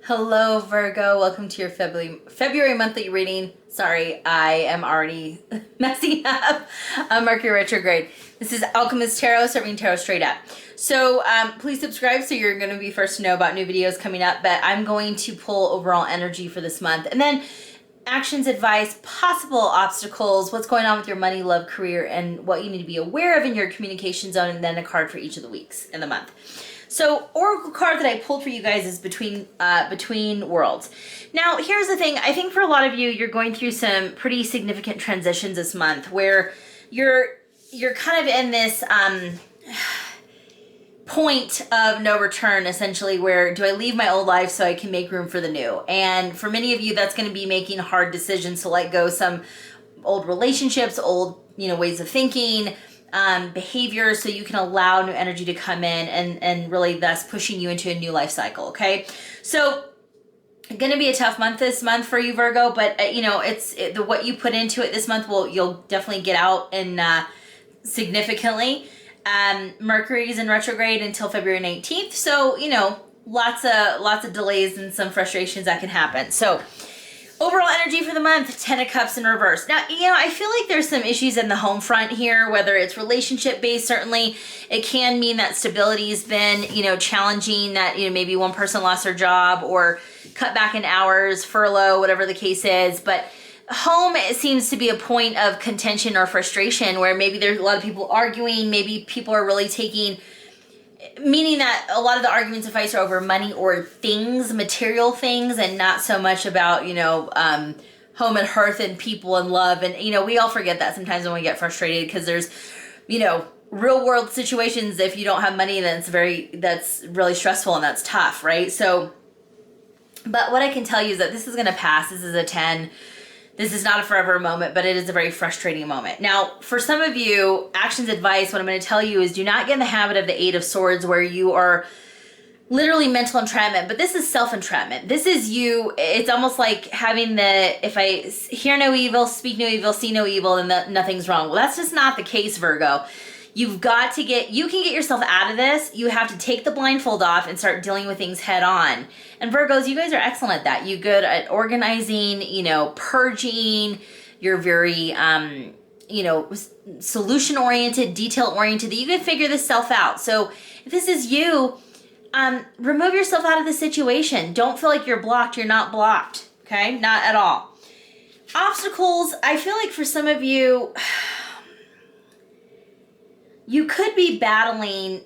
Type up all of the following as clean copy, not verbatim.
Hello, Virgo. Welcome to your February monthly reading. Sorry, I am already messing up Mercury retrograde. This is Owlchemist Tarot, serving tarot straight up. So please subscribe so you're going to be first to know about new videos coming up. But I'm going to pull overall energy for this month. And then actions, advice, possible obstacles, what's going on with your money, love, career, and what you need to be aware of in your communication zone. And then a card for each of the weeks in the month. So, oracle card that I pulled for you guys is between worlds. Now, here's the thing. I think for a lot of you, you're going through some pretty significant transitions this month, where you're kind of in this point of no return, essentially, where do I leave my old life so I can make room for the new? And for many of you, that's going to be making hard decisions to let go some old relationships, old ways of thinking, behavior, so you can allow new energy to come in and really thus pushing you into a new life cycle. Okay, so going to be a tough month this month for you, Virgo, but what you put into it this month you'll definitely get out and significantly. Mercury's in retrograde until February 19th, so lots of delays and some frustrations that can happen. So overall energy for the month, 10 of Cups in reverse. Now, I feel like there's some issues in the home front here, whether it's relationship-based. Certainly, it can mean that stability has been, challenging, that, maybe one person lost their job or cut back in hours, furlough, whatever the case is. But home, it seems to be a point of contention or frustration where maybe there's a lot of people arguing, maybe people are really meaning that a lot of the arguments and fights are over money or things, material things, and not so much about, home and hearth and people and love. And, we all forget that sometimes when we get frustrated because there's, real world situations. If you don't have money, then that's really stressful and that's tough, right? So, but what I can tell you is that this is going to pass. This is a 10. This is not a forever moment, but it is a very frustrating moment. Now, for some of you, actions, advice, what I'm going to tell you is do not get in the habit of the 8 of Swords where you are literally mental entrapment, but this is self-entrapment. This is you. It's almost like having if I hear no evil, speak no evil, see no evil, then nothing's wrong. Well, that's just not the case, Virgo. You can get yourself out of this. You have to take the blindfold off and start dealing with things head on. And Virgos, you guys are excellent at that. You're good at organizing, purging. You're very, solution-oriented, detail-oriented, that you can figure this stuff out. So if this is you, remove yourself out of the situation. Don't feel like you're blocked. You're not blocked, okay? Not at all. Obstacles, I feel like for some of you, you could be battling,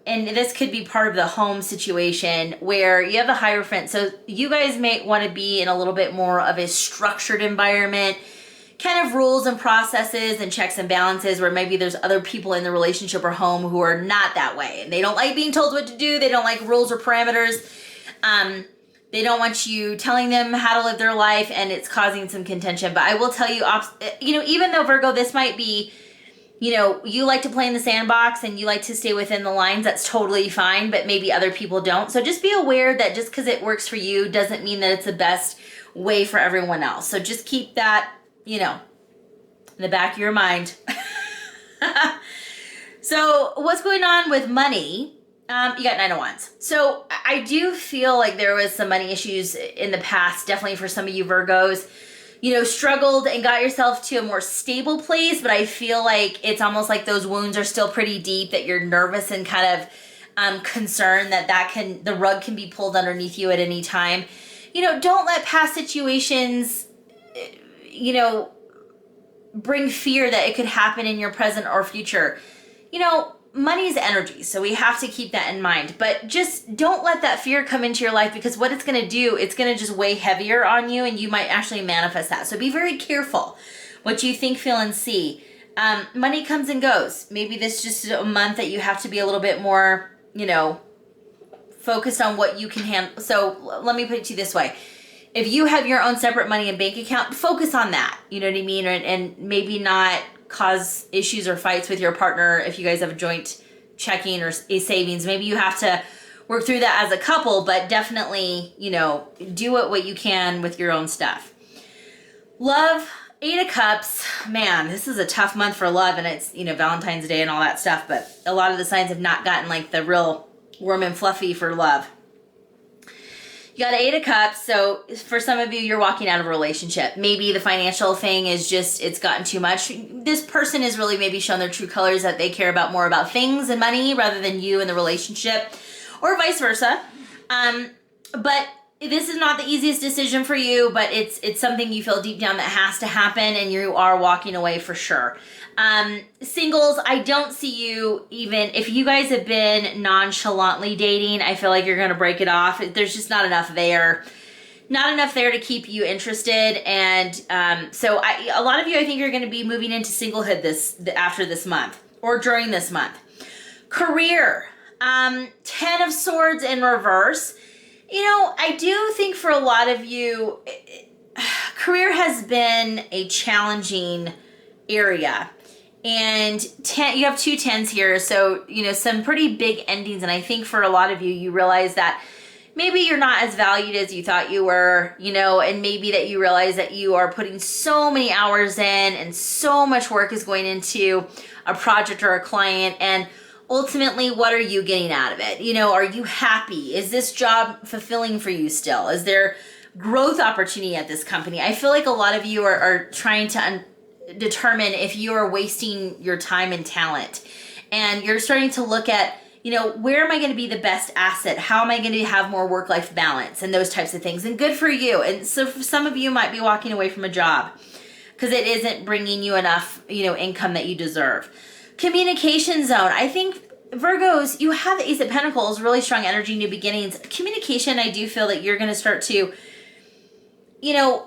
and this could be part of the home situation where you have the Hierophant. So you guys may want to be in a little bit more of a structured environment, kind of rules and processes and checks and balances, where maybe there's other people in the relationship or home who are not that way. And they don't like being told what to do. They don't like rules or parameters. They don't want you telling them how to live their life, and it's causing some contention. But I will tell you, even though, Virgo, this might be, you like to play in the sandbox and you like to stay within the lines, that's totally fine, but maybe other people don't. So just be aware that just because it works for you doesn't mean that it's the best way for everyone else. So just keep that, in the back of your mind. So what's going on with money? You got 9 of Wands. So I do feel like there was some money issues in the past, definitely for some of you Virgos. Struggled and got yourself to a more stable place, but I feel like it's almost like those wounds are still pretty deep, that you're nervous and kind of concerned that the rug can be pulled underneath you at any time. Don't let past situations, bring fear that it could happen in your present or future. Money is energy, so we have to keep that in mind. But just don't let that fear come into your life, because what it's going to do, it's going to just weigh heavier on you, and you might actually manifest that. So be very careful what you think, feel, and see. Money comes and goes. Maybe this is just a month that you have to be a little bit more, focused on what you can handle. So let me put it to you this way. If you have your own separate money and bank account, focus on that. You know what I mean? And maybe not cause issues or fights with your partner if you guys have a joint checking or a savings. Maybe you have to work through that as a couple, but definitely, do what you can with your own stuff. Love, 8 of Cups. Man, this is a tough month for love, and it's, Valentine's Day and all that stuff, but a lot of the signs have not gotten like the real warm and fluffy for love. You got 8 of Cups, so for some of you, you're walking out of a relationship. Maybe the financial thing is just, it's gotten too much. This person is really maybe showing their true colors, that they care about more about things and money rather than you and the relationship, or vice versa. But this is not the easiest decision for you, but it's something you feel deep down that has to happen, and you are walking away for sure. Singles, I don't see you, even if you guys have been nonchalantly dating, I feel like you're going to break it off. There's just not enough there. Not enough there to keep you interested. And so a lot of you, I think, are going to be moving into singlehood after this month or during this month. Career, 10 of Swords in reverse. You know, I do think for a lot of you, career has been a challenging area. And you have 2 10s here, so, you know, some pretty big endings. And I think for a lot of you, you realize that maybe you're not as valued as you thought you were, you know, and maybe that you realize that you are putting so many hours in and so much work is going into a project or a client. And ultimately, what are you getting out of it? You know, are you happy? Is this job fulfilling for you still? Is there growth opportunity at this company? I feel like a lot of you are trying to determine if you are wasting your time and talent. And you're starting to look at, you know, where am I going to be the best asset? How am I going to have more work-life balance and those types of things? And good for you. And so for some of you might be walking away from a job because it isn't bringing you enough, you know, income that you deserve. Communication zone. I think Virgos, you have the Ace of Pentacles, really strong energy, new beginnings. Communication, I do feel that you're going to start to, you know,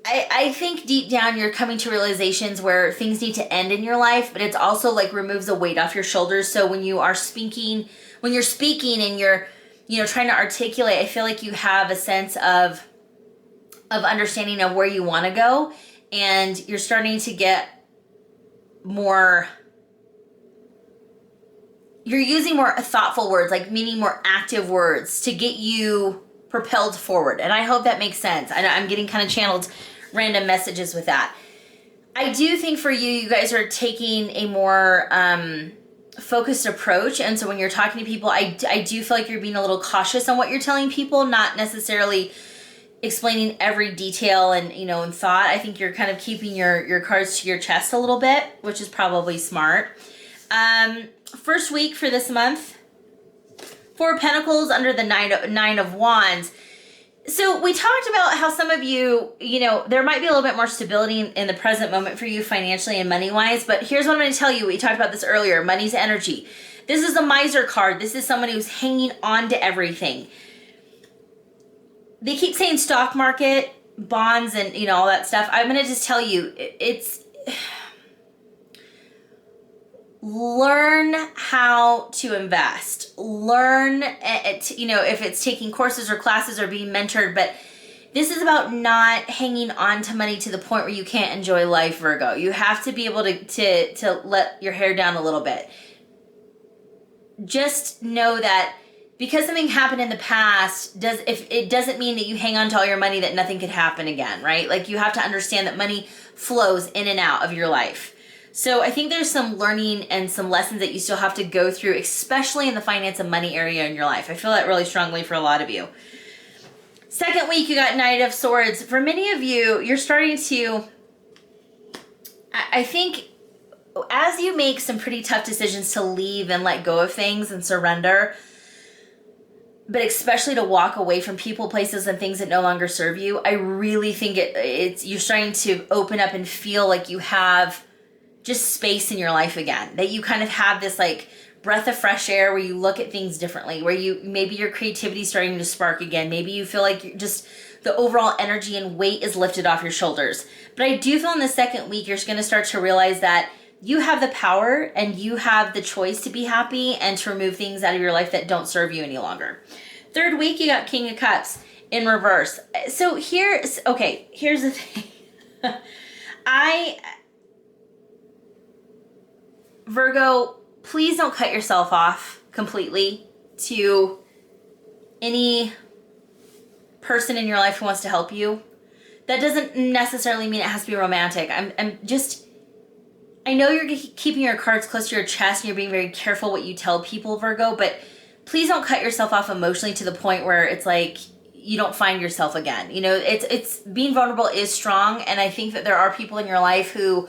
I think deep down you're coming to realizations where things need to end in your life, but it's also like removes a weight off your shoulders. So when you are speaking, and you're, you know, trying to articulate, I feel like you have a sense of understanding of where you want to go, and you're starting to get more, you're using more thoughtful words, like meaning more active words to get you propelled forward. And I hope that makes sense. I'm getting kind of channeled random messages with that. I do think for you, you guys are taking a more focused approach. And so when you're talking to people, I do feel like you're being a little cautious on what you're telling people, not necessarily explaining every detail and, you know, and thought. I think you're kind of keeping your cards to your chest a little bit, which is probably smart. First week for this month, 4 of Pentacles under the 9 of Wands. So we talked about how some of you, you know, there might be a little bit more stability in the present moment for you financially and money-wise, but here's what I'm going to tell you. We talked about this earlier. Money's energy. This is a miser card. This is someone who's hanging on to everything. They keep saying stock market, bonds, and, you know, all that stuff. I'm going to just tell you, it's learn how to invest. Learn, you know, if it's taking courses or classes or being mentored, but this is about not hanging on to money to the point where you can't enjoy life, Virgo. You have to be able to let your hair down a little bit. Just know that because something happened in the past, it doesn't mean that you hang on to all your money that nothing could happen again, right? Like, you have to understand that money flows in and out of your life. So I think there's some learning and some lessons that you still have to go through, especially in the finance and money area in your life. I feel that really strongly for a lot of you. Second week, you got Knight of Swords. For many of you, you're starting to, I think, as you make some pretty tough decisions to leave and let go of things and surrender, but especially to walk away from people, places, and things that no longer serve you, I really think you're starting to open up and feel like you have just space in your life again, that you kind of have this like breath of fresh air where you look at things differently, where maybe your creativity is starting to spark again. Maybe you feel like you're just the overall energy and weight is lifted off your shoulders. But I do feel in the second week, you're going to start to realize that you have the power and you have the choice to be happy and to remove things out of your life that don't serve you any longer. Third week, you got King of Cups in reverse. So here's the thing. Virgo, please don't cut yourself off completely to any person in your life who wants to help you. That doesn't necessarily mean it has to be romantic. I know you're keeping your cards close to your chest and you're being very careful what you tell people, Virgo, but please don't cut yourself off emotionally to the point where it's like you don't find yourself again. You know, it's being vulnerable is strong, and I think that there are people in your life who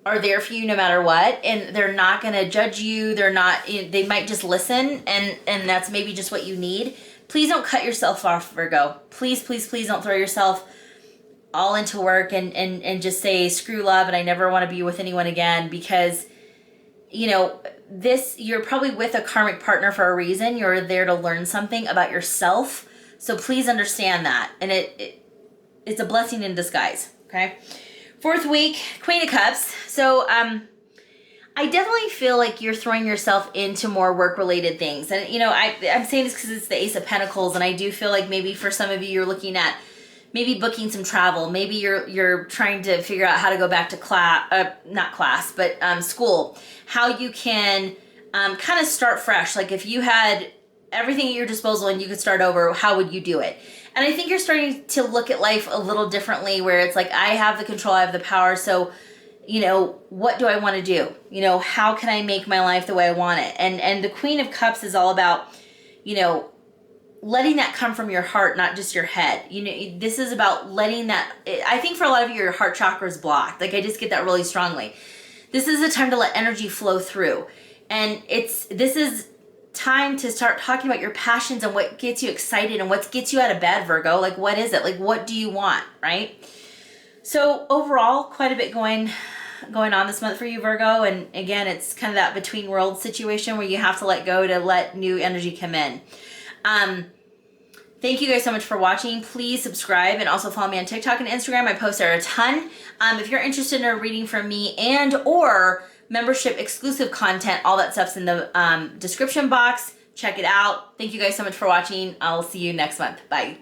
are there for you no matter what, and they're not going to judge you. They're not, they might just listen, and that's maybe just what you need. Please don't cut yourself off, Virgo. Please, please, please don't throw yourself all into work and just say screw love and I never want to be with anyone again, because you know, you're probably with a karmic partner for a reason. You're there to learn something about yourself. So please understand that. And it's a blessing in disguise. Okay. 4th week, Queen of Cups. So I definitely feel like you're throwing yourself into more work-related things. And, you know, I'm saying this because it's the Ace of Pentacles, and I do feel like maybe for some of you, you're looking at maybe booking some travel. Maybe you're trying to figure out how to go back to school. How you can kind of start fresh. Like if you had everything at your disposal and you could start over, how would you do it? And I think you're starting to look at life a little differently, where it's like, I have the control, I have the power. So, you know, what do I want to do? You know, how can I make my life the way I want it? And the Queen of Cups is all about, you know, letting that come from your heart, not just your head. You know, this is about letting that, I think for a lot of you, your heart chakra is blocked. Like I just get that really strongly. This is a time to let energy flow through. And this is time to start talking about your passions and what gets you excited and what gets you out of bed, Virgo. Like, what is it? Like, what do you want, right? So overall, quite a bit going on this month for you, Virgo. And again, it's kind of that between worlds situation where you have to let go to let new energy come in. Thank you guys so much for watching. Please subscribe and also follow me on TikTok and Instagram. I post there a ton. If you're interested in a reading from me and or membership exclusive content, all that stuff's in the description box. Check it out. Thank you guys so much for watching. I'll see you next month. Bye.